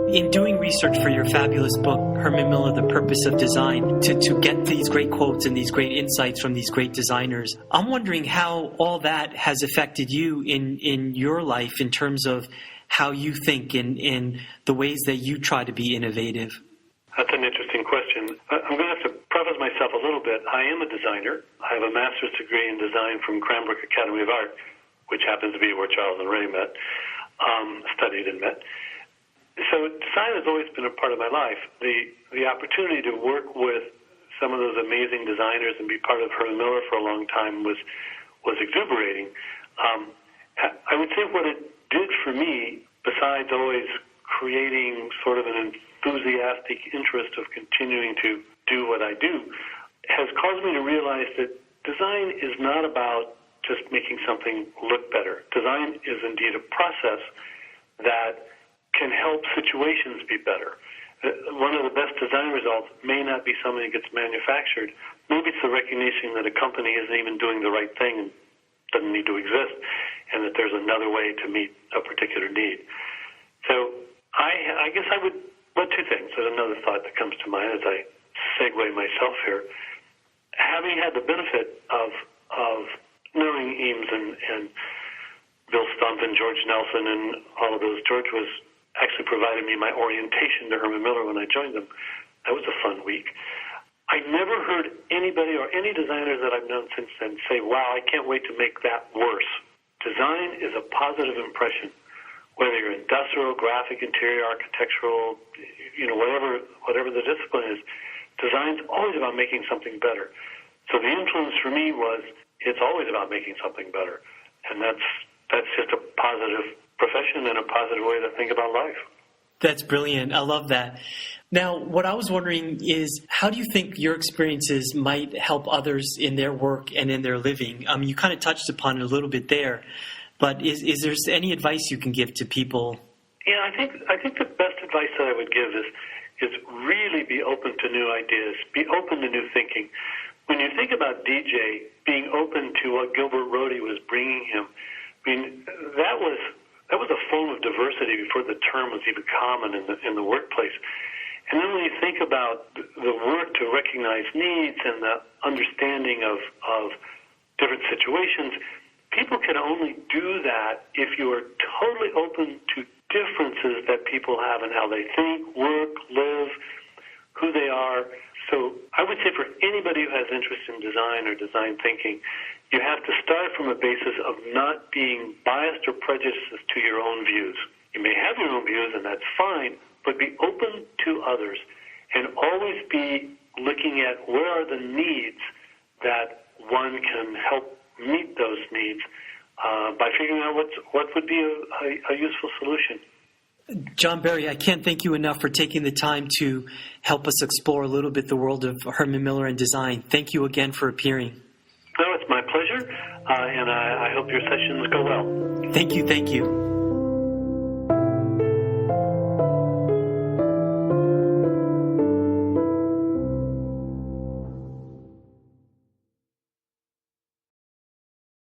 In doing research for your fabulous book, Herman Miller, The Purpose of Design, to get these great quotes and these great insights from these great designers, I'm wondering how all that has affected you in your life in terms of how you think and in the ways that you try to be innovative. That's an interesting question. I'm going to have to preface myself a little bit. I am a designer. I have a master's degree in design from Cranbrook Academy of Art, which happens to be where Charles and Ray met, studied and met. So design has always been a part of my life. The opportunity to work with some of those amazing designers and be part of Herman Miller for a long time was exuberating. I would say what it did for me, besides always creating sort of an enthusiastic interest of continuing to do what I do, has caused me to realize that design is not about just making something look better. Design is indeed a process that can help situations be better. One of the best design results may not be something that gets manufactured. Maybe it's the recognition that a company isn't even doing the right thing and doesn't need to exist, and that there's another way to meet a particular need. So I guess I would, two things. There's another thought that comes to mind as I segue myself here. Having had the benefit of knowing Eames and Bill Stump and George Nelson and all of those, George was actually provided me my orientation to Herman Miller when I joined them. That was a fun week. I never heard anybody or any designers that I've known since then say, wow, I can't wait to make that worse. Design is a positive impression, whether you're industrial, graphic, interior, architectural, whatever the discipline is. Design's always about making something better. So the influence for me was it's always about making something better. And that's just a positive profession and a positive way to think about life. That's brilliant. I love that. Now, what I was wondering is, how do you think your experiences might help others in their work and in their living? You kind of touched upon it a little bit there, but is there any advice you can give to people? Yeah, I think the best advice that I would give is really be open to new ideas, be open to new thinking. When you think about DJ being open to what Gilbert Rohde was bringing him, I mean, that was a form of diversity before the term was even common in the workplace. And then when you think about the work to recognize needs and the understanding of different situations, people can only do that if you are totally open to differences that people have in how they think, work, live, who they are. So I would say for anybody who has interest in design or design thinking, you have to start from a basis of not being biased or prejudiced to your own views. You may have your own views, and that's fine, but be open to others and always be looking at where are the needs that one can help meet those needs by figuring out what would be a useful solution. John Barry, I can't thank you enough for taking the time to help us explore a little bit the world of Herman Miller and design. Thank you again for appearing. No, it's my pleasure, and I hope your sessions go well. Thank you.